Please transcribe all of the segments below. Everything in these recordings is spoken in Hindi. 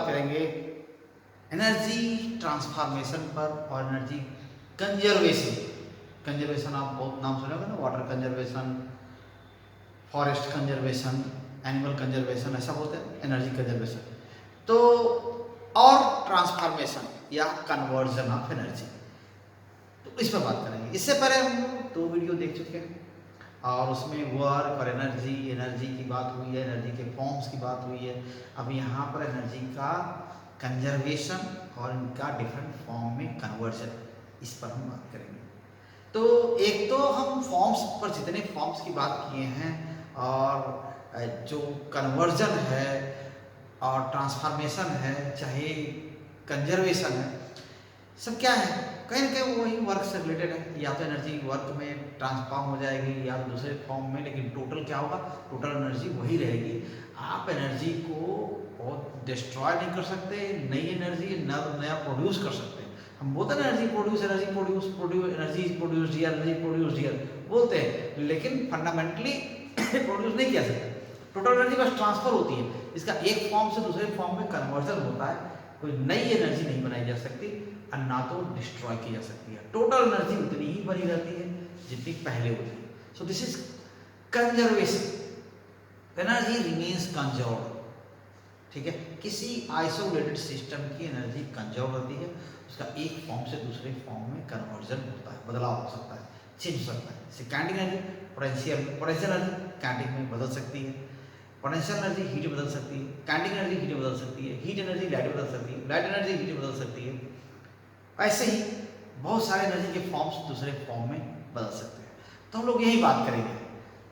बात करेंगे एनर्जी ट्रांसफॉर्मेशन पर और एनर्जी कंजर्वेशन। कंजर्वेशन आप बहुत नाम सुने होंगे ना, water conservation, forest conservation, animal conservation, ऐसा बोलते हैं एनर्जी कंजर्वेशन। तो और ट्रांसफॉर्मेशन या कन्वर्जन ऑफ एनर्जी, तो इस पर बात करेंगे। इससे पहले हम 2 वीडियो देख चुके हैं और उसमें वर्क और एनर्जी, एनर्जी की बात हुई है, एनर्जी के फॉर्म्स की बात हुई है। अब यहाँ पर एनर्जी का कंजर्वेशन और इनका डिफरेंट फॉर्म में कन्वर्जन, इस पर हम बात करेंगे। तो एक तो हम फॉर्म्स पर जितने फॉर्म्स की बात किए हैं और जो कन्वर्जन है और ट्रांसफॉर्मेशन है, चाहे कंजर्वेशन है, सब क्या है, कहीं ना कहीं वही वर्क से रिलेटेड है। या तो एनर्जी वर्क में ट्रांसफॉर्म हो जाएगी या दूसरे फॉर्म में, लेकिन टोटल क्या होगा, टोटल एनर्जी वही रहेगी। आप एनर्जी को बहुत डिस्ट्रॉय नहीं कर सकते, नई एनर्जी नया प्रोड्यूस कर सकते हैं। हम बोलते हैं energy produce energy produce energy produce बोलते हैं, लेकिन फंडामेंटली प्रोड्यूस नहीं किया सकते। टोटल एनर्जी बस ट्रांसफर होती है, इसका एक फॉर्म से दूसरे फॉर्म में कन्वर्जन होता है। कोई नई एनर्जी नहीं बनाई जा सकती और ना तो डिस्ट्रॉय की जा सकती है। टोटल एनर्जी उतनी ही बनी रहती है जितनी पहले होती है। So this is conservation, energy remains conserved. ठीक है, किसी आइसोलेटेड सिस्टम की एनर्जी कंजर्व रहती है, उसका एक फॉर्म से दूसरे फॉर्म में कन्वर्जन होता है, बदलाव हो सकता है, चेंज हो सकता है। जैसे kinetic energy potential energy kinetic में बदल सकती है, पोटेंशियल एनर्जी हीट बदल सकती है, काइनेटिक एनर्जी हीट बदल सकती है, हीट एनर्जी लाइट बदल सकती है, लाइट एनर्जी हीट बदल सकती है। ऐसे ही बहुत सारे एनर्जी के फॉर्म्स दूसरे फॉर्म में बदल सकते हैं। तो हम लोग यही बात करेंगे।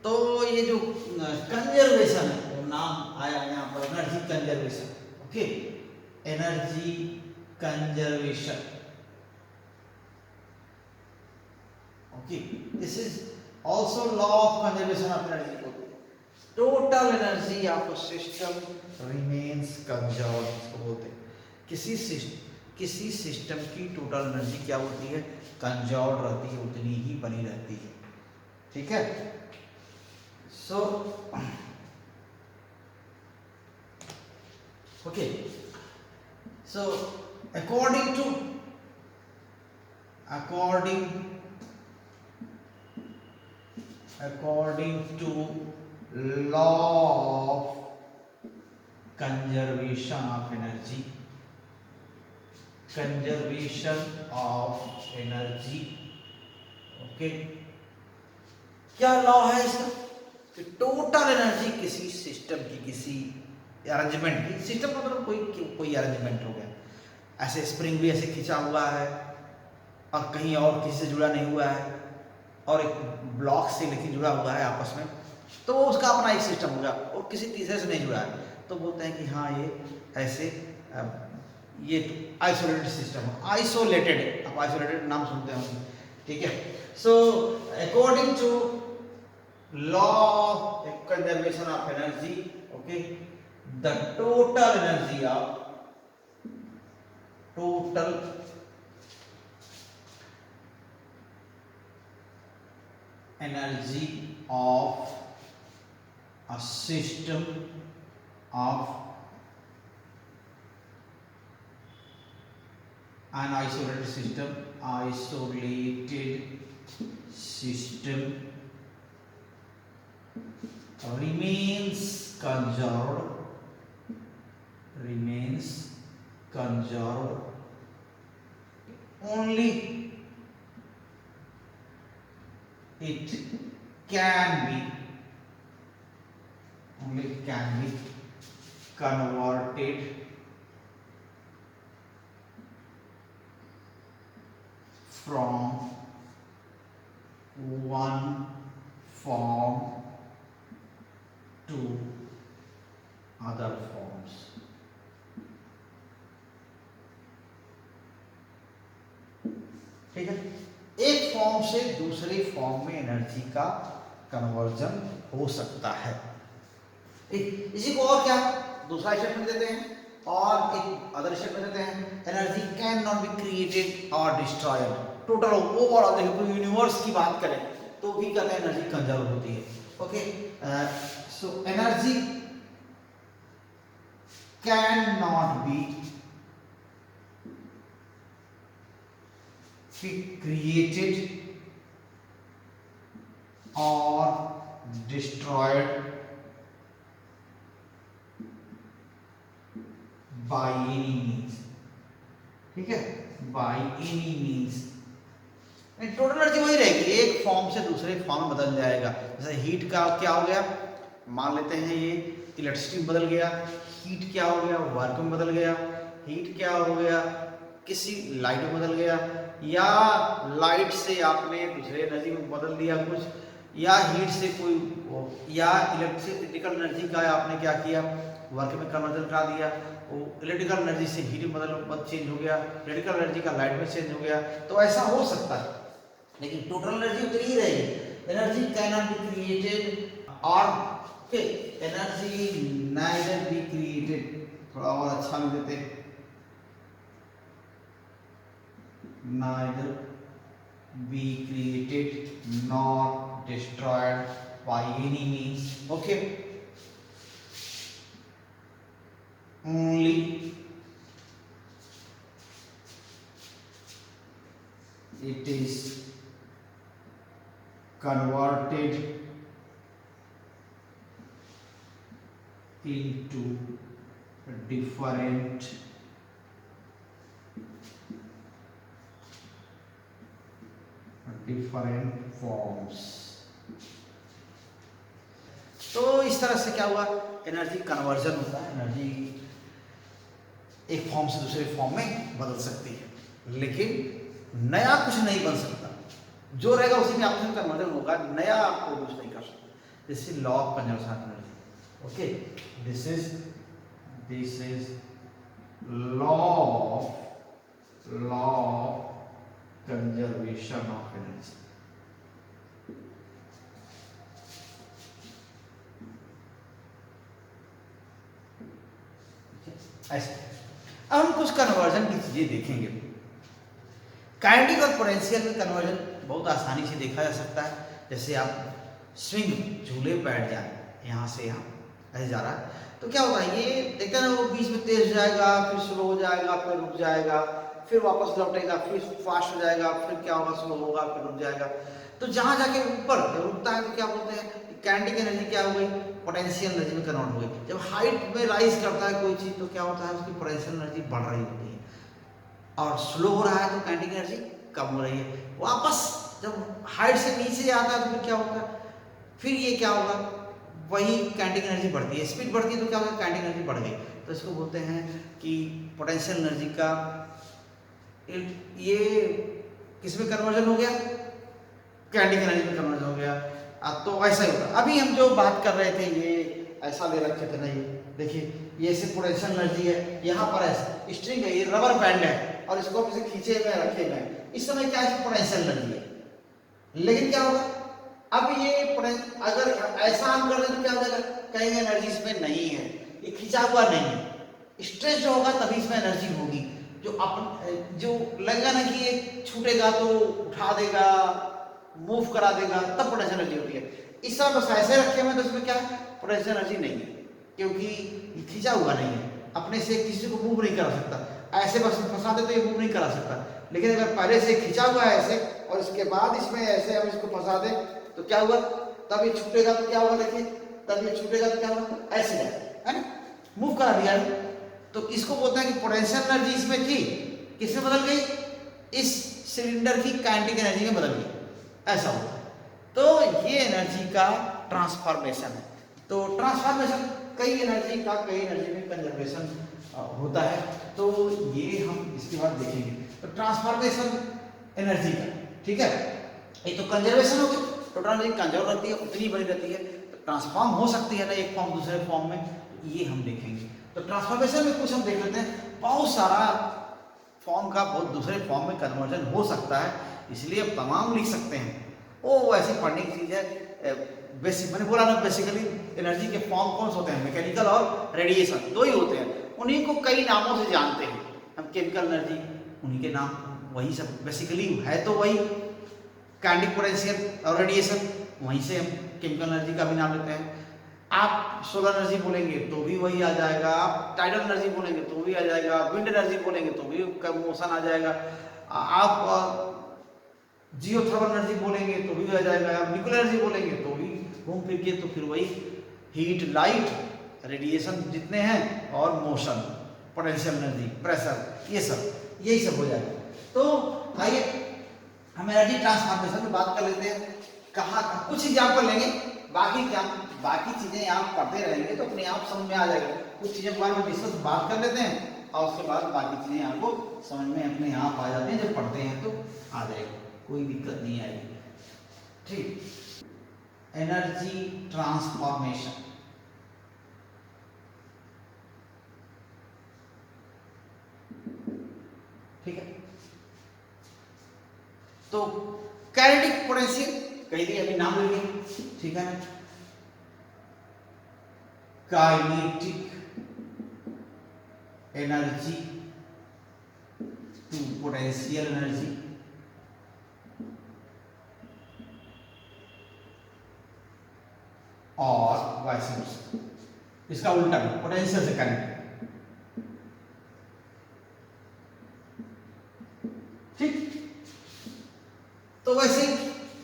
तो ये जो कंजर्वेशन है, जो नाम आया यहाँ पर energy conservation, okay, energy conservation, okay, this is also law of conservation of energy. Total energy of a system remains conserved, इसको बोलते हैं। किसी सिस्टम की टोटल एनर्जी क्या होती है, कंजर्व्ड रहती है, उतनी ही बनी रहती है। ठीक है, so okay, so according to law of conservation of energy, okay, क्या लॉ है इसका कि टोटल एनर्जी किसी सिस्टम की, किसी अरेंजमेंट की, सिस्टम मतलब कोई अरेंजमेंट हो गया, ऐसे स्प्रिंग भी ऐसे खींचा हुआ है और कहीं और किसी से जुड़ा नहीं हुआ है और एक ब्लॉक से लेकिन जुड़ा हुआ है आपस में, तो वो उसका अपना एक सिस्टम होगा और किसी तीसरे से नहीं जुड़ा है, तो बोलते हैं कि हाँ ये ऐसे ये आइसोलेटेड सिस्टम है। आइसोलेटेड, आप आइसोलेटेड नाम सुनते होंगे, ठीक है। So according to law of conservation of energy, okay, the total energy of a system of an isolated system remains conserved only it can be converted from one form to other forms. ठीक है, एक फॉर्म से दूसरे फॉर्म में एनर्जी का कन्वर्जन हो सकता है। इसी को और क्या दूसरा स्टेटमेंट देते हैं और एक अदर स्टेटमेंट देते हैं, energy can not be created और डिस्ट्रॉयड। टोटल ओवरऑल देखिए पूरे यूनिवर्स की बात करें तो भी कहते हैं एनर्जी कंजर्व होती है। Okay, so energy can not be created और डिस्ट्रॉयड बाय एनी मीन्स। ठीक है, by any means. Total energy वही रहेगी, एक फॉर्म से दूसरे फॉर्म में बदल जाएगा। जैसे हीट का क्या हो गया, मान लेते हैं ये इलेक्ट्रिसिटी बदल गया, हीट क्या हो गया, वर्क में बदल गया, हीट क्या हो गया, किसी लाइट में बदल गया, या लाइट से आपने दूसरे एनर्जी में बदल दिया कुछ, या हीट से कोई, या इलेक्ट्रिकल एनर्जी का आपने क्या किया, वर्क में कन्वर्जन करा दिया, वो इलेक्ट्रिकल एनर्जी से हीट में बदल चेंज हो गया, इलेक्ट्रिकल एनर्जी का लाइट में चेंज हो गया। तो ऐसा हो सकता है, लेकिन टोटल एनर्जी उतनी ही रहेगी। Energy can not be created और एनर्जी नाइदर बी क्रिएटेड, थोड़ा और अच्छा लिख देते हैं, neither be created nor destroyed by any means. Okay, only it is converted into different forms. तो इस तरह से क्या हुआ, एनर्जी कन्वर्जन होता है, एनर्जी एक फॉर्म से दूसरे फॉर्म में बदल सकती है, लेकिन नया कुछ नहीं बन सकता, जो रहेगा उसी में आपस में कन्वर्जन होगा, नया आप प्रोड्यूस नहीं कर सकते। This is law of conservation of energy. Okay, this is law of conservation of energy. ऐसे अब हम कुछ कन्वर्जन की चीजें देखेंगे। काइनेटिक और पोटेंशियल में कन्वर्जन बहुत आसानी से देखा जा सकता है। जैसे आप स्विंग झूले बैठ जाए, यहाँ से यहाँ ऐसे जा रहा है, तो क्या होता है, ये देखते हैं ना, वो बीच में तेज हो जाएगा, फिर स्लो हो जाएगा, फिर रुक जाएगा, फिर वापस लौटेगा, फिर फास्ट हो जाएगा, फिर क्या होगा, स्लो होगा, फिर रुक जाएगा। तो जहां जाके ऊपर रुकता है तो क्या बोलते हैं, काइनेटिक एनर्जी क्या हो गई, पोटेंशियल एनर्जी में कन्वर्ट हो गई। जब हाइट में राइज करता है कोई चीज तो क्या होता है, उसकी पोटेंशियल एनर्जी बढ़ रही होती है, और स्लो हो रहा है तो काइनेटिक एनर्जी कम हो रही है। वापस जब हाइट से नीचे आता है तो फिर क्या होगा, फिर ये क्या होगा, वही काइनेटिक एनर्जी बढ़ती है, स्पीड बढ़ती है तो क्या होगा, काइनेटिक एनर्जी बढ़ गई। तो इसको बोलते हैं कि पोटेंशियल एनर्जी का ये किस में कन्वर्जन हो गया, काइनेटिक एनर्जी में कन्वर्जन हो गया। तो ऐसा ही होगा। अभी हम जो बात कर रहे थे, ये ऐसा ले रखे थे ना, ये देखिए, ये ऐसे पोटेंशियल एनर्जी है, यहाँ पर ऐसे स्ट्रिंग है, ये रबर बैंड है, और इसको इसे खींचे हुए रखे हुए हैं, इस समय क्या है, पोटेंशियल एनर्जी है। लेकिन क्या होगा, अब ये अगर ऐसा हम कर दें तो क्या हो जाएगा, कहीं एनर्जी इसमें नहीं है, ये खींचा हुआ नहीं है, स्ट्रेच जो होगा तभी इसमें एनर्जी होगी। जो लगेगा ना कि ये छूटेगा तो उठा देगा, मूव करा देगा, तब पोटेंशियल एनर्जी होती है। इस समय बस ऐसे रखे हुए तो इसमें क्या है, पोटेंशियल एनर्जी नहीं है, क्योंकि खींचा हुआ नहीं है, अपने से किसी को मूव नहीं करा सकता। ऐसे बस फंसा दे तो ये मूव नहीं करा सकता। लेकिन अगर पहले से खींचा हुआ है ऐसे, और इसके बाद इसमें ऐसे हम इसको फंसा दें तो क्या हुआ, तब ये छूटेगा तो क्या होगा, देखिए, तब ये छूटेगा तो क्या होगा, ऐसे है ना, मूव करा दिया है। तो इसको बोलते हैं कि पोटेंशियल एनर्जी इसमें थी, किसमें बदल गई, इस सिलेंडर की काइनेटिक एनर्जी में बदल गई, ऐसा होगा। तो ये एनर्जी का ट्रांसफॉर्मेशन है। तो ट्रांसफॉर्मेशन कई एनर्जी का कई एनर्जी में कंजर्वेशन होता है, तो ये हम इसके बाद देखेंगे। तो ट्रांसफॉर्मेशन एनर्जी का, ठीक है, ये तो कंजर्वेशन हो गया, टोटल एनर्जी कंजर्व रहती है, उतनी बनी रहती है। तो ट्रांसफॉर्म हो सकती है ना एक फॉर्म दूसरे फॉर्म में, ये हम देखेंगे। तो ट्रांसफॉर्मेशन में कुछ हम देख लेते हैं, बहुत सारा फॉर्म का बहुत दूसरे फॉर्म में कन्वर्जन हो सकता है, इसलिए अब तमाम लिख सकते हैं। वो ऐसी पढ़ने की चीज़ है। बेसिक मैंने बोला ना, बेसिकली एनर्जी के फॉर्म कौन से होते हैं, मैकेनिकल और रेडिएशन, दो ही होते हैं, उन्हीं को कई नामों से जानते हैं हम। केमिकल एनर्जी, उन्हीं के नाम, वही सब बेसिकली है, तो वही काइनेटिक पोटेंशियल और रेडिएशन, वहीं से हम केमिकल एनर्जी का भी नाम लेते हैं। आप सोलर एनर्जी बोलेंगे तो भी वही आ जाएगा, आप टाइडल एनर्जी बोलेंगे तो भी आ जाएगा, विंड एनर्जी बोलेंगे तो भी मोशन आ जाएगा, आप जियो थर्मल एनर्जी बोलेंगे तो भी आ जाएगा, आप न्यूक्लियर एनर्जी बोलेंगे तो भी घूम फिर के तो फिर वही हीट, लाइट, रेडिएशन जितने हैं और मोशन, पोटेंशियल एनर्जी, प्रेशर, ये सब यही सब हो जाएगा। तो आइए हम एनर्जी ट्रांसफॉर्मेशन में बात कर लेते हैं। कहाँ कुछ एग्जाम्पल लेंगे, बाकी चीजें आप पढ़ते रहेंगे तो अपने आप समझ में आ जाएगा। कुछ चीजों के बारे में डिस्कस बात कर लेते हैं और उसके बाद बाकी चीजें आपको समझ में अपने आप आ जाती हैं, जब पढ़ते हैं तो आ जाएगा, कोई दिक्कत नहीं आएगी। ठीक, एनर्जी ट्रांसफॉर्मेशन। ठीक है, तो काइनेटिक पोटेंशियल कह दिए, अभी नाम लिखिए। ठीक है, kinetic energy to potential energy और वाइस वर्सा, इसका उल्टा पोटेंशियल से काइनेटिक। ठीक, तो वैसे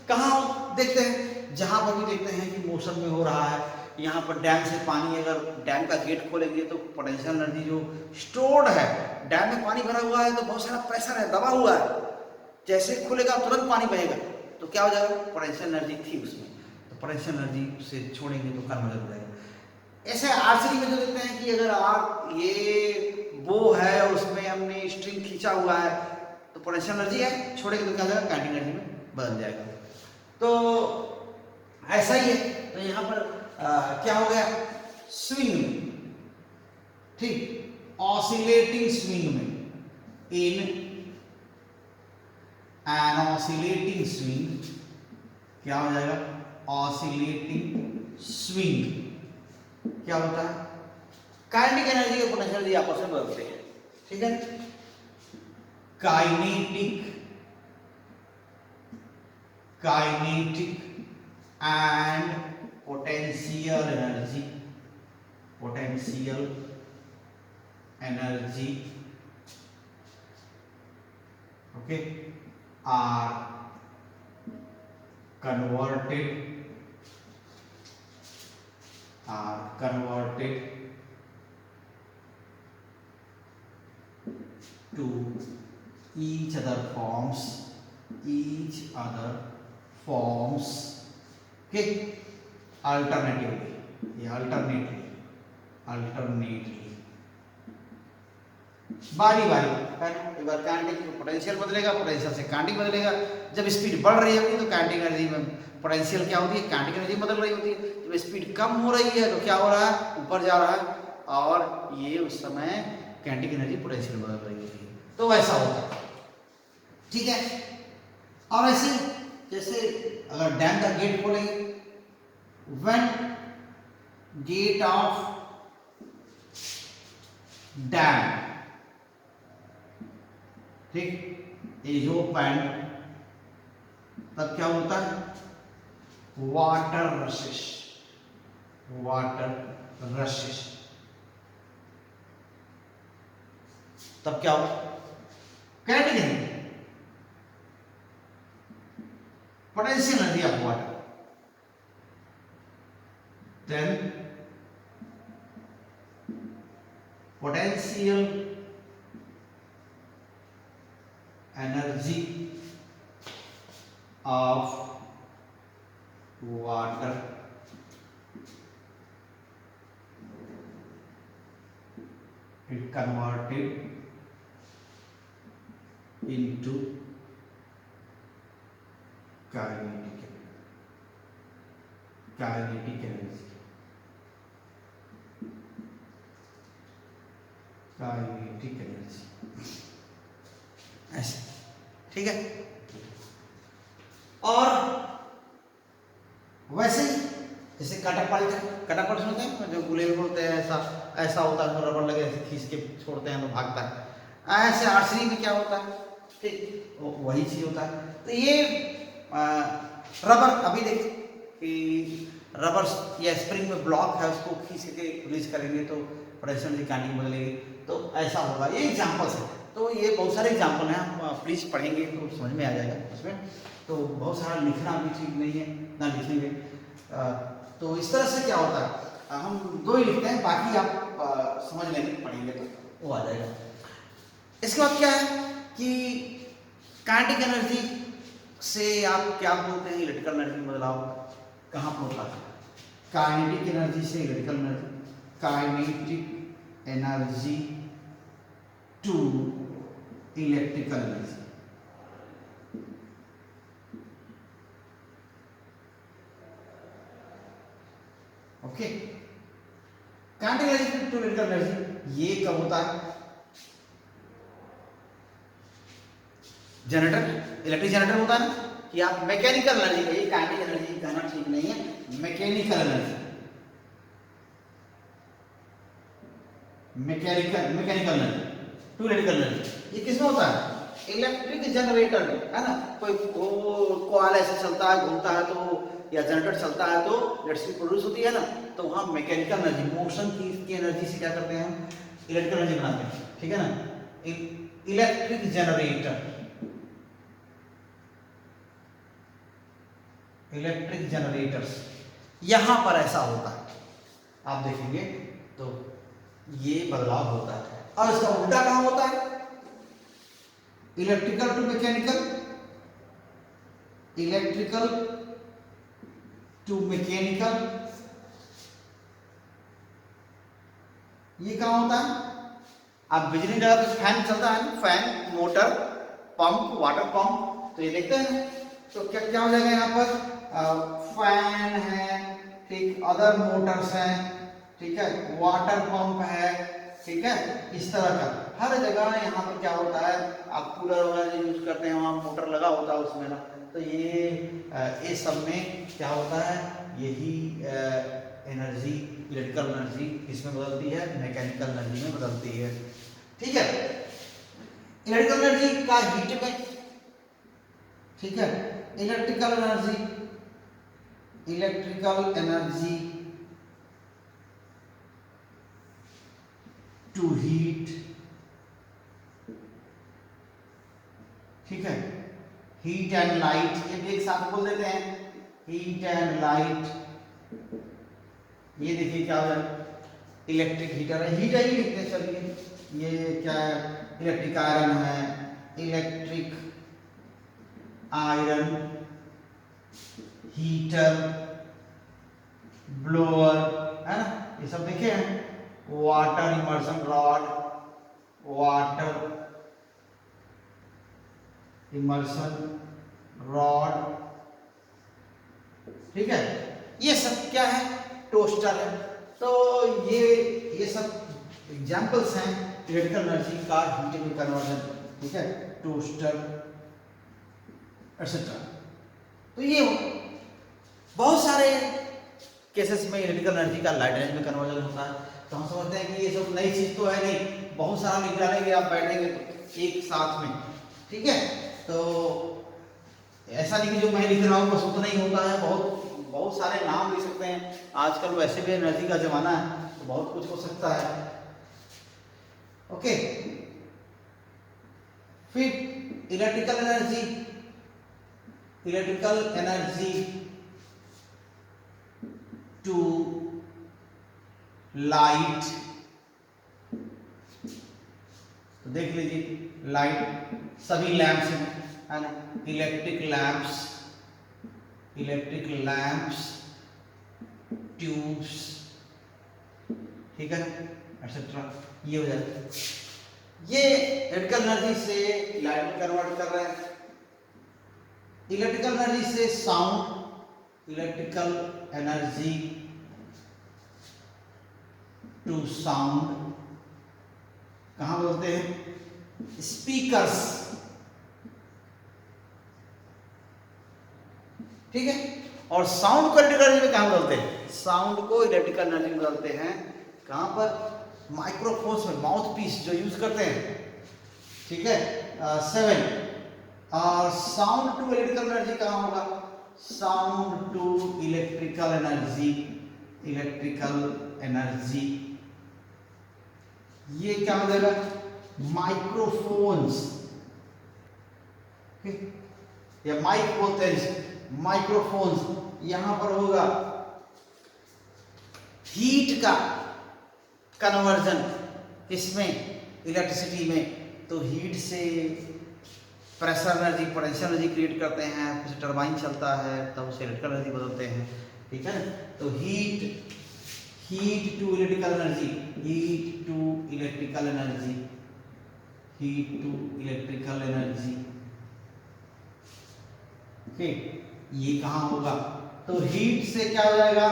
कहाँ देखते हैं, जहां पर भी देखते हैं कि मोशन में हो रहा है, यहाँ पर डैम से पानी, अगर डैम का गेट खोलेंगे तो पोटेंशियल एनर्जी जो स्टोर्ड है, डैम में पानी भरा हुआ है तो बहुत सारा प्रेशर है, दबा हुआ है, जैसे खोलेगा तुरंत पानी बहेगा तो क्या हो जाएगा, पोटेंशियल एनर्जी थी उसमें, तो पोटेंशियल एनर्जी से छोड़ेंगे तो कन्वर्जन हो जाएगा। ऐसे आर्चरी में जो देखते हैं कि अगर आप ये बो है उसमें हमने स्ट्रिंग खींचा हुआ है तो पोटेंशियल एनर्जी है, छोड़ेंगे तो क्या हो जाएगा, काइनेटिक एनर्जी में बदल जाएगा। तो ऐसा ही है, तो यहाँ पर क्या हो गया, स्विंग में, ठीक, ऑसिलेटिंग स्विंग में, इन एन ऑसिलेटिंग स्विंग क्या हो जाएगा, ऑसिलेटिंग स्विंग क्या होता है, काइनेटिक एनर्जी और पोटेंशियल एनर्जी आपस में बदलते हैं। ठीक है, kinetic and potential energy okay are converted to each other forms okay, alternately बारी बारी, एक बार काइनेटिक पोटेंशियल बदलेगा, पोटेंशियल से काइनेटिक बदलेगा, जब स्पीड बढ़ रही होगी तो काइनेटिक एनर्जी में पोटेंशियल क्या होती है, काइनेटिक एनर्जी बदल रही होती है, जब स्पीड कम हो रही है तो क्या हो रहा है, ऊपर जा रहा है, और ये उस समय काइनेटिक एनर्जी पोटेंशियल बदल रही होती है, तो वैसा होता है। ठीक है, और ऐसे जैसे अगर डैम का गेट खोलेंगे, व्हेन गेट ऑफ डैम, ठीक, इज ओपन, तब क्या होता है, वाटर रशेस, तब क्या होगा, kinetic energy, potential energy of water, then potential energy of water it converted into kinetic energy, kinetic energy, ऐसे। ठीक है, और वैसे ही जैसे कटप्पल सुनते हैं, जो गुलेल बोलते हैं, ऐसा होता है, तो रबड़ लगे ऐसे खींच के छोड़ते हैं तो भागता है, ऐसे आर्चरी में क्या होता है, ठीक, वही चीज होता है। तो ये रबर, अभी देखिए कि रबर या स्प्रिंग में ब्लॉक है उसको खींच के रिलीज करेंगे तो पोटेंशियल एनर्जी काइनेटिक बदलेगी, तो ऐसा होगा। ये एग्जाम्पल्स है, तो ये बहुत सारे एग्जाम्पल हैं, हम प्लीज़ पढ़ेंगे तो समझ में आ जाएगा उसमें। तो बहुत सारा लिखना भी ठीक नहीं है ना लिखेंगे। तो इस तरह से क्या होता है, हम दो ही लिखते हैं, बाकी आप समझ लेंगे पढ़ेंगे तो वो आ जाएगा। इसके बाद क्या है कि काइनेटिक एनर्जी से आप क्या बोलते हैं, इलेक्ट्रिकल एनर्जी में बदलाव कहाँ पर होता है। काइनेटिक एनर्जी से electrical energy, kinetic energy to electrical energy. Okay, kinetic energy to electrical energy ये कब होता है, जनरेटर, इलेक्ट्रिक जनरेटर होता है ना, कि आप मैकेनिकल एनर्जी, ये काइनेटिक एनर्जी कहना ठीक नहीं है, mechanical energy, mechanical energy to electrical energy, ये किसमें होता है, इलेक्ट्रिक जनरेटर में, है ना। कोई कोयल ऐसे चलता है, घूमता है, तो या जनरेटर चलता है तो इलेक्ट्रिसिटी प्रोड्यूस होती है ना, तो वहाँ मैकेनिकल एनर्जी, मोशन की एनर्जी से क्या करते हैं हम, इलेक्ट्रिकल एनर्जी बनाते हैं, ठीक है ना। इलेक्ट्रिक जनरेटर, इलेक्ट्रिक जनरेटर्स, यहां पर ऐसा होता है, आप देखेंगे तो ये बदलाव होता है। और इसका उल्टा कहां होता है, electrical to mechanical, electrical to mechanical, ये कहां होता है, आप बिजली लगा तो फैन चलता है, fan, motor, pump, water pump, तो ये देखते हैं, तो क्या क्या हो जाएगा यहाँ पर, फैन है, ठीक, अदर मोटर्स हैं, ठीक है, वाटर पंप है, ठीक है, इस तरह का हर जगह यहाँ पर क्या होता है, आप कूलर वगैरह यूज करते हैं वहाँ मोटर लगा होता है उसमें ना, तो ये सब में क्या होता है, यही एनर्जी, इलेक्ट्रिकल एनर्जी इसमें बदलती है, मैकेनिकल एनर्जी में बदलती है, ठीक है। इलेक्ट्रिकल एनर्जी का हीट में, ठीक है, electrical energy, electrical energy to heat, ठीक है, हीट एंड लाइट, ये भी एक साथ बोल देते हैं, हीट एंड लाइट, ये देखिए क्या हो जाए, इलेक्ट्रिक हीटर है, हीट ही लिखते हैं, चलिए ये क्या है, इलेक्ट्रिक आयरन है, इलेक्ट्रिक आयरन, हीटर, ब्लोअर, है ना, ये सब देखे हैं, water immersion rod, water immersion rod, ठीक है, ये सब क्या है, टोस्टर है। तो ये सब एग्जांपल्स हैं इलेक्ट्रिकल एनर्जी का हीट में कन्वर्जन, ठीक है, टोस्टर एक्सेट्रा। तो ये बहुत सारे केसेस में इलेक्ट्रिकल एनर्जी का लाइट एनर्जी में कन्वर्जन होता है। तो हम समझते हैं कि ये सब नई चीज तो है नहीं, बहुत सारा लिख डालेंगे आप बैठेंगे तो एक साथ में, ठीक है। तो ऐसा नहीं कि जो मैं लिख रहा हूँ बस उतना ही होता है, बहुत सारे नाम लिख सकते हैं, आजकल वैसे भी एनर्जी का जमाना है तो बहुत कुछ हो सकता है। ओके, फिर electrical energy, electrical energy to light, तो देख लीजिए लाइट, सभी लैंप्स है ना, electric lamps, electric lamps, tubes, ठीक है, एक्सेट्रा, ये हो जाता है। ये इलेक्ट्रिकल एनर्जी से लाइट में कन्वर्ट कर रहे हैं, इलेक्ट्रिकल एनर्जी से sound, electrical energy to sound, कहां बोलते हैं, स्पीकर्स, ठीक है। और साउंड को इलेक्ट्रिकल एनर्जी में कहां बदलते हैं, साउंड को इलेक्ट्रिकल एनर्जी में बदलते हैं कहां पर, माइक्रोफोन्स में, माउथ पीस जो यूज करते हैं, ठीक है, 7। और साउंड टू इलेक्ट्रिकल एनर्जी कहां होगा, sound to electrical energy, electrical energy. ये क्या हो जाएगा, माइक्रोफोन्स, या माइक बोलते हैं, माइक्रोफोन्स। यहां पर होगा हीट का कन्वर्जन, इसमें इलेक्ट्रिसिटी में, तो हीट से pressure energy, potential energy create करते हैं, फिर टरबाइन चलता है तब उसे इलेक्ट्रिकल एनर्जी बदलते हैं, ठीक है। तो heat, heat to electrical energy, heat to electrical energy, heat to electrical energy, okay. ये कहां होगा, तो हीट से क्या हो जाएगा,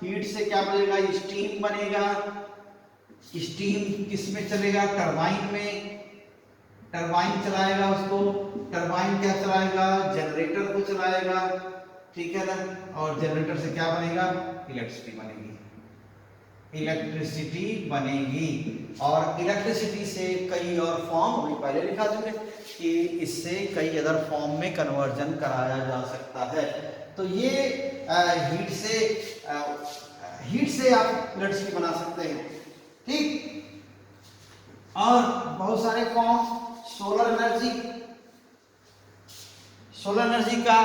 हीट से क्या बनेगा, स्टीम बनेगा। स्टीम किस में चलेगा, टरबाइन में, टरबाइन चलाएगा उसको, टरबाइन क्या चलाएगा, जनरेटर को चलाएगा, ठीक है ना। और जनरेटर से क्या बनेगा, इलेक्ट्रिसिटी बनेगी, इलेक्ट्रिसिटी बनेगी। और इलेक्ट्रिसिटी से कई और फॉर्म, अभी पहले लिखा चुके कि इससे कई अदर फॉर्म में कन्वर्जन कराया जा सकता है। तो ये हीट से, हीट से आप इलेक्ट्रिसिटी बना सकते हैं, ठीक। और बहुत सारे form, solar energy, solar energy का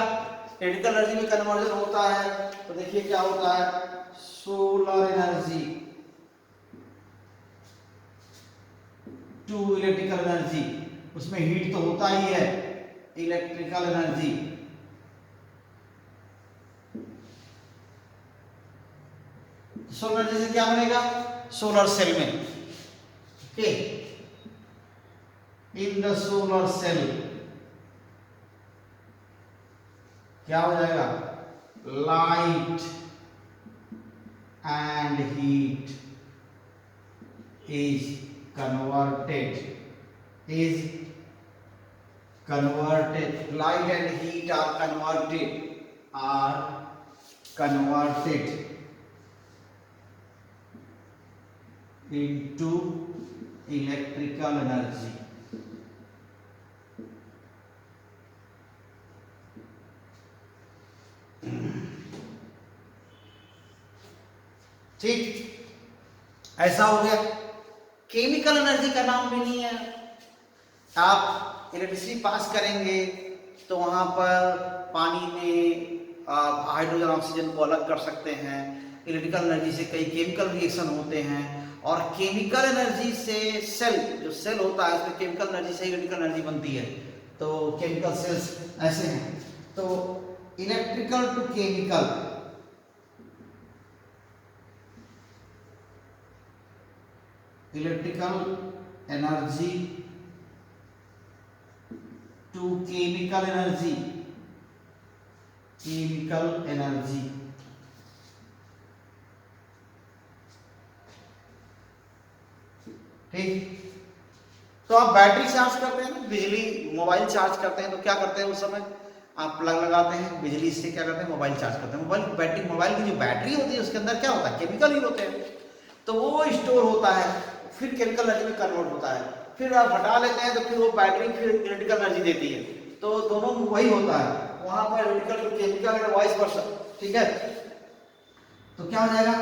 इलेक्ट्रिकल एनर्जी में कन्वर्जन होता है। तो देखिए क्या होता है, solar energy to electrical energy, उसमें हीट तो होता ही है, इलेक्ट्रिकल एनर्जी। सोलर एनर्जी से क्या बनेगा, सोलर सेल में, okay, in the solar cell क्या हो जाएगा, light and heat is converted, light and heat are converted into electrical energy। ठीक, ऐसा हो गया। केमिकल एनर्जी का नाम भी नहीं है। आप इलेक्ट्रिसिटी पास करेंगे तो वहां पर पानी में आप हाइड्रोजन ऑक्सीजन को अलग कर सकते हैं। इलेक्ट्रिकल एनर्जी से कई केमिकल रिएक्शन होते हैं, और केमिकल एनर्जी से सेल, जो सेल होता है उसमें केमिकल एनर्जी से इलेक्ट्रिकल एनर्जी बनती है। तो केमिकल सेल्स ऐसे हैं। तो electrical to chemical, electrical energy to chemical energy, chemical energy, ठीक। तो आप बैटरी चार्ज करते हैं ना, बिजली, मोबाइल चार्ज करते हैं, तो क्या करते हैं उस समय, आप प्लग लगाते हैं, बिजली से क्या करते हैं, मोबाइल चार्ज करते हैं। मोबाइल बैटरी, मोबाइल की जो बैटरी होती है उसके अंदर क्या होता है, केमिकल ही होते हैं। तो वो स्टोर होता है, फिर केमिकल एनर्जी में कन्वर्ट होता है, फिर आप हटा लेते हैं तो फिर वो बैटरी फिर इलेक्ट्रिकल एनर्जी देती है। तो दोनों वही होता है, वहां पर electrical to chemical and vice versa, ठीक है। तो क्या हो जाएगा,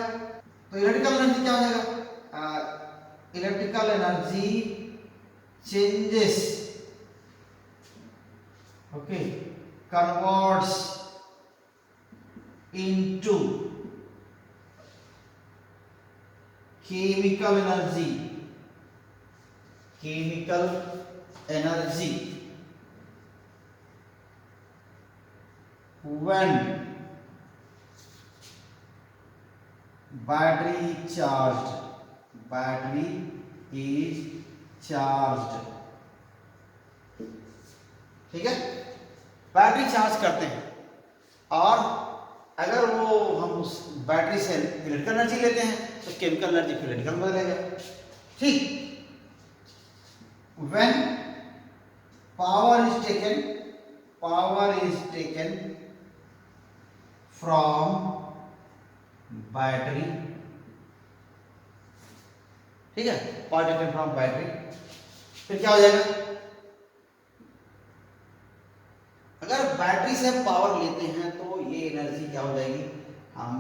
तो इलेक्ट्रिकल एनर्जी क्या हो जाएगा, electrical energy changes, okay, converts into chemical energy, chemical energy when battery charged, battery is charged, ठीक है। बैटरी चार्ज करते हैं, और अगर वो हम उस बैटरी से इलेक्ट्रिकल एनर्जी लेते हैं तो केमिकल एनर्जी फिर इलेक्ट्रिकल में बदलेगा, ठीक। when power is taken from battery, ठीक है, पावर टेकन फ्रॉम बैटरी, फिर क्या हो जाएगा, अगर बैटरी से हम पावर लेते हैं तो ये एनर्जी क्या हो जाएगी, हम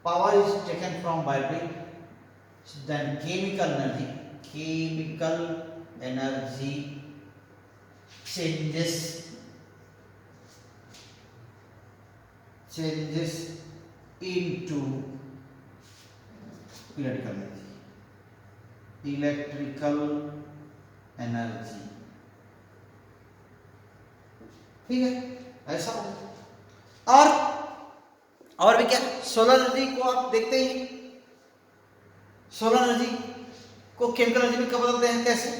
power is taken from battery, then chemical energy changes into electrical energy। ठीक है, ऐसा हो। और भी क्या, सोलर एनर्जी को आप देखते ही, सोलर एनर्जी को केमिकल एनर्जी में कब बदलते हैं, कैसे,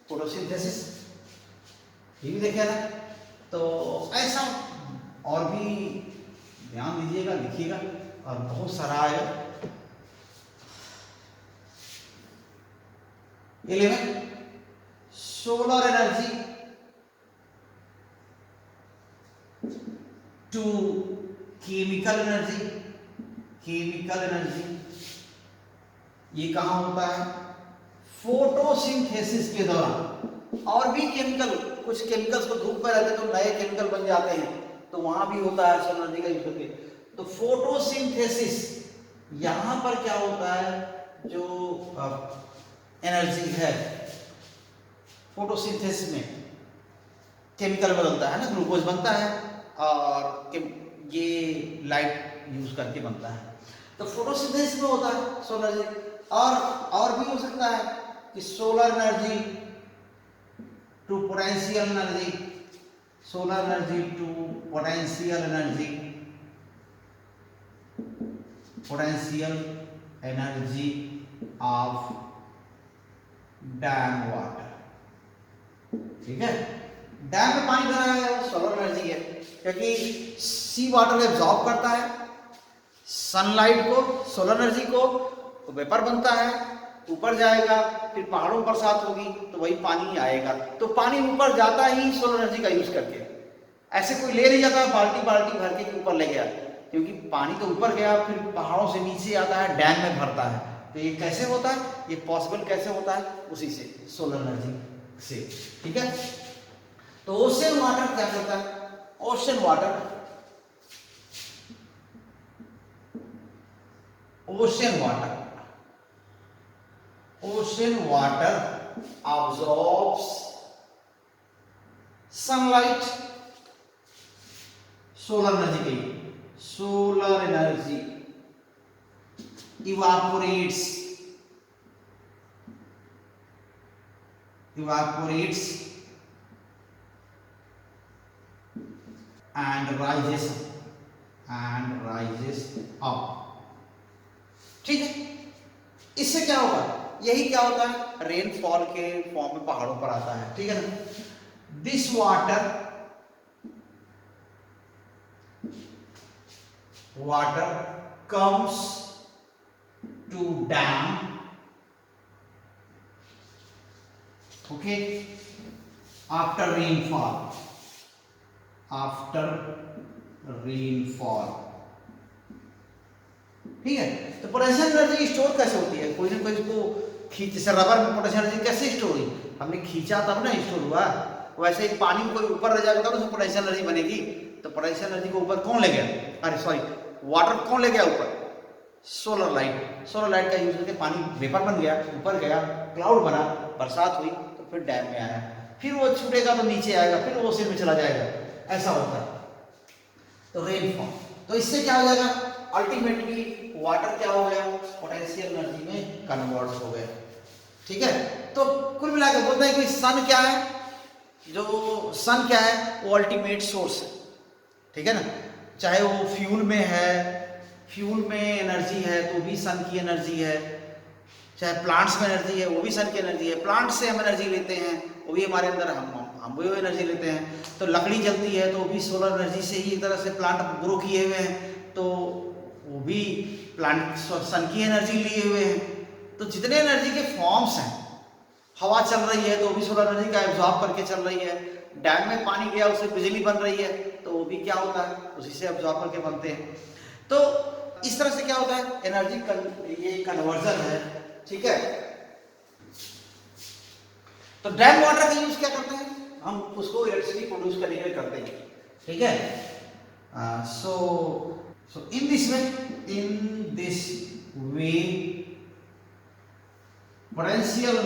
फोटोसिंथेसिस, ये भी देखे ना। तो ऐसा और भी ध्यान दीजिएगा, लिखिएगा, और बहुत सारा आएगा। 11 solar energy to chemical energy, ये कहाँ होता है, फोटोसिंथेसिस के दौरान। और भी केमिकल, कुछ केमिकल्स को धूप में रहते तो नए केमिकल बन जाते हैं, तो वहां भी होता है सोलर एनर्जी का यूज करके। तो फोटोसिंथेसिस, यहां पर क्या होता है, जो एनर्जी है फोटोसिंथेसिस में केमिकल बदलता है ना, ग्लूकोज बनता है और ये लाइट यूज करके बनता है। तो फोटोसिंथेसिस में होता है सोलर एनर्जी। और भी हो सकता है कि solar energy to potential energy, solar energy to potential energy of dam water. ठीक है, डैम में पानी भरा है वो सोलर एनर्जी है, क्योंकि सी वाटर एब्जॉर्ब करता है सनलाइट को, सोलर एनर्जी को, तो वेपर बनता है, ऊपर जाएगा, फिर पहाड़ों पर बरसात होगी तो वही पानी आएगा। तो पानी ऊपर जाता ही सोलर एनर्जी का यूज करके, ऐसे कोई ले नहीं जाता बाल्टी भर के ऊपर ले गया, क्योंकि पानी तो ऊपर गया फिर पहाड़ों से नीचे आता है, डैम में भरता है। तो ये कैसे होता है, ये पॉसिबल कैसे होता है, उसी से, सोलर एनर्जी से। ठीक है, तो ओशन वाटर क्या करता है, ocean water absorbs sunlight, solar energy evaporates and rises up। ठीक है, इससे क्या होगा, यही क्या होता है, रेनफॉल के फॉर्म में पहाड़ों पर आता है। ठीक है ना, this water comes to dam, okay, after rainfall. ठीक है, तो पोटेंशियल एनर्जी स्टोर कैसे होती है, कोई ना कोई इसको खींच, जैसे रबर में पोटेंशियल एनर्जी कैसे स्टोर हुई, हमने खींचा तब ना स्टोर हुआ, वैसे ही पानी में कोई ऊपर ले जाएगा तो उसमें पोटेंशियल एनर्जी बनेगी। तो पोटेंशियल एनर्जी को ऊपर कौन ले गया, अरे सॉरी, वाटर कौन ले गया ऊपर, सोलर लाइट का यूज करके पानी वेपर बन गया, ऊपर गया, क्लाउड बना, बरसात हुई, तो फिर डैम में आया, फिर वो छूटेगा तो नीचे आएगा, फिर वो ओशन में चला जाएगा, ऐसा होता है। तो रेनफॉल, तो इससे क्या हो जाएगा, अल्टीमेटली वाटर क्या हो गया, पोटेंशियल एनर्जी में कन्वर्ट हो गया। ठीक है, तो कुल मिलाकर बोलते हैं कि सन क्या है, वो अल्टीमेट सोर्स है। ठीक है ना, चाहे वो फ्यूल में एनर्जी है तो भी सन की एनर्जी है, चाहे प्लांट्स में एनर्जी है वो भी सन की एनर्जी है, प्लांट से हम एनर्जी लेते हैं वो भी हमारे अंदर हम वो एनर्जी लेते हैं। तो लकड़ी जलती है तो वो भी सोलर एनर्जी से ही एक तरह से प्लांट ग्रो किए हुए हैं, तो वो भी प्लांट सन की एनर्जी लिए हुए हैं। तो जितने एनर्जी के फॉर्म्स हैं, हवा चल रही है तो वो भी सोलर एनर्जी का एब्जॉर्ब करके चल रही है, डैम में पानी गया उससे बिजली बन रही है तो वो भी क्या होता है, उसी से एब्जॉर्ब करके बनते हैं। तो इस तरह से क्या होता है, एनर्जी ये कन्वर्जन है। ठीक है, तो डैम वाटर का यूज क्या करते हैं, हम उसको इलेक्ट्रिसिटी प्रोड्यूस करने के लिए करते हैं, ठीक है। So in this way potential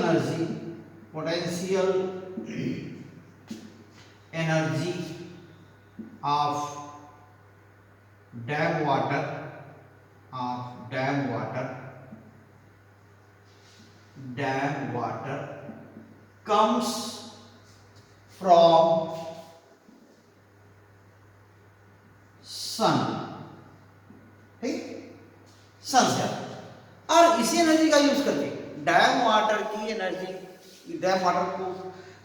energy of dam water comes from sun, ठीक, सन से आता है। और इसी एनर्जी का यूज करके डैम वाटर की एनर्जी, डैम वाटर को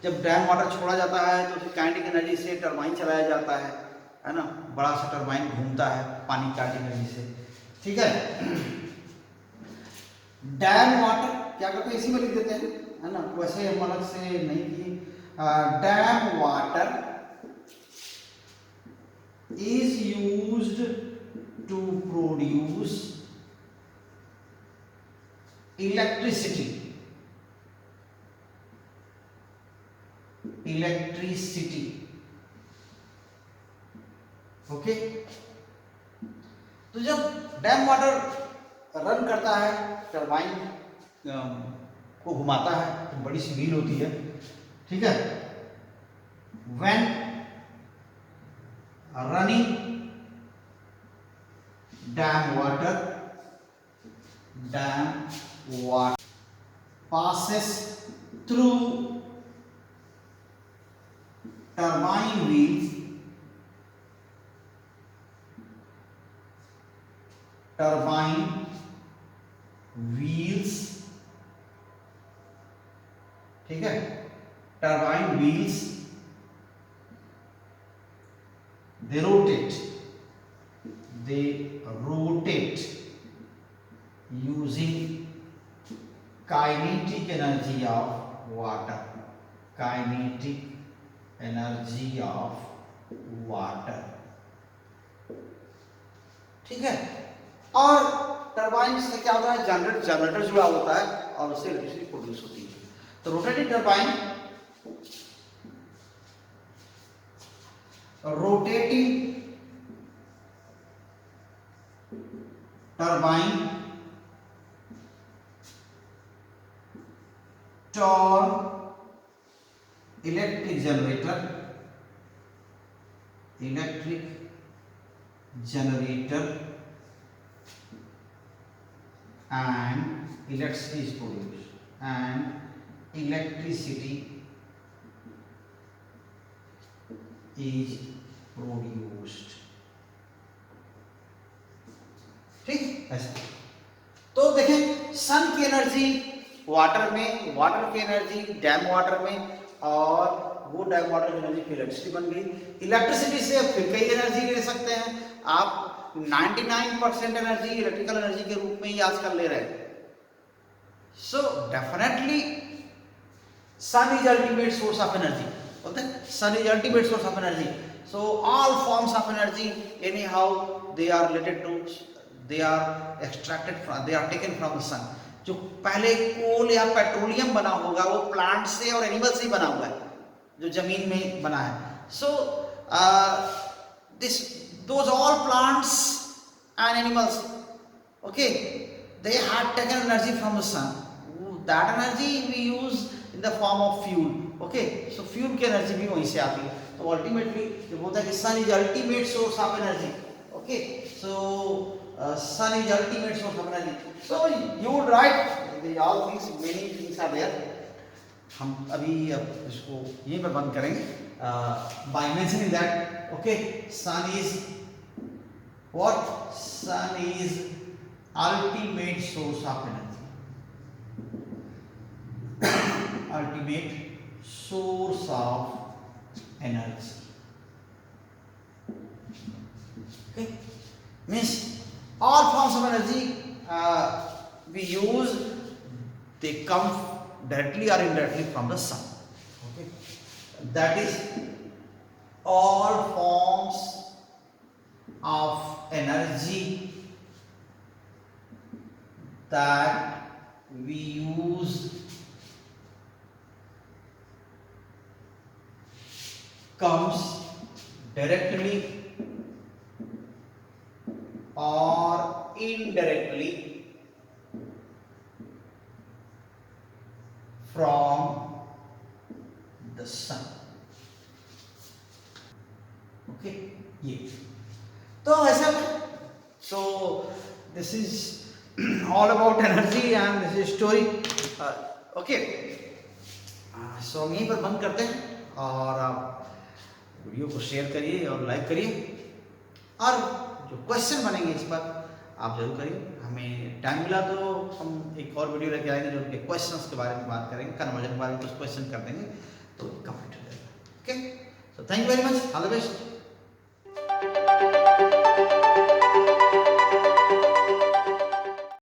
जब डैम वाटर छोड़ा जाता है तो उसकी काइनेटिक एनर्जी से टरबाइन चलाया जाता है ना, बड़ा सा टरबाइन घूमता है पानी काइनेटिक एनर्जी से, ठीक है। डैम वाटर क्या करते हैं, इसी में लिख देते हैं, है ना, वैसे हम अलग से नहीं की। Dam water is used to produce electricity okay. तो जब डैम वाटर रन करता है, टरबाइन को घुमाता है, तो बड़ी सी व्हील होती है, ठीक है। When running dam water passes through turbine wheels, ठीक है, turbine wheels they rotate using kinetic energy of water, ठीक है। और टरबाइन से क्या होता है, जनरेटर जुड़ा होता है और उससे इलेक्ट्रिसिटी प्रोड्यूस होती है। तो rotating turbine, turn electric generator and electricity is produced, ठीक ऐसा। तो देखें, सन की एनर्जी वाटर में, वाटर की एनर्जी डैम वाटर में, और वो डैम वाटर की एनर्जी फिर इलेक्ट्रिसिटी बन गई। इलेक्ट्रिसिटी से फिर कई एनर्जी ले सकते हैं आप। 99% एनर्जी इलेक्ट्रिकल एनर्जी के रूप में ही आजकल ले रहे हैं। So definitely sun is ultimate source of energy, बोलते हैं sun is ultimate source of energy. So all forms of energy any how they are related to, they are extracted from, they are taken from the sun. जो पहले कोल या पेट्रोलियम बना होगा वो प्लांट से और एनिमल से ही बना हुआ है, जो जमीन में बना है। So this those all plants and animals, okay, they had taken energy from the sun. That energy we use in the form of fuel, okay. So fuel की energy भी वहीं से आती है। तो ultimately जो बोलता है कि sun is ultimate source of energy, okay. So sun is ultimate source of energy. So you would write all things, many things are there. हम अभी इसको यहीं पर बंद करेंगे by mentioning that, okay, sun is what? Sun is ultimate source of energy. Ultimate source of energy. Okay, means all forms of energy we use, they come directly or indirectly from the sun. Okay, that is all forms of energy that we use comes directly or indirectly from the sun. Okay, ये तो ऐसा so this is all about energy and this is story. Okay, so हम यहीं पर बंद करते हैं और आप वीडियो को शेयर करिए और लाइक करिए और जो क्वेश्चन बनेंगे इस पर आप जरूर करिए। हमें टाइम मिला तो हम एक और वीडियो लेके आएंगे जो उनके क्वेश्चंस के बारे में बात करेंगे, कन्वर्जन के बारे में कुछ क्वेश्चन कर देंगे तो कंप्लीट हो जाएगा। Okay, so thank you very much, all the best.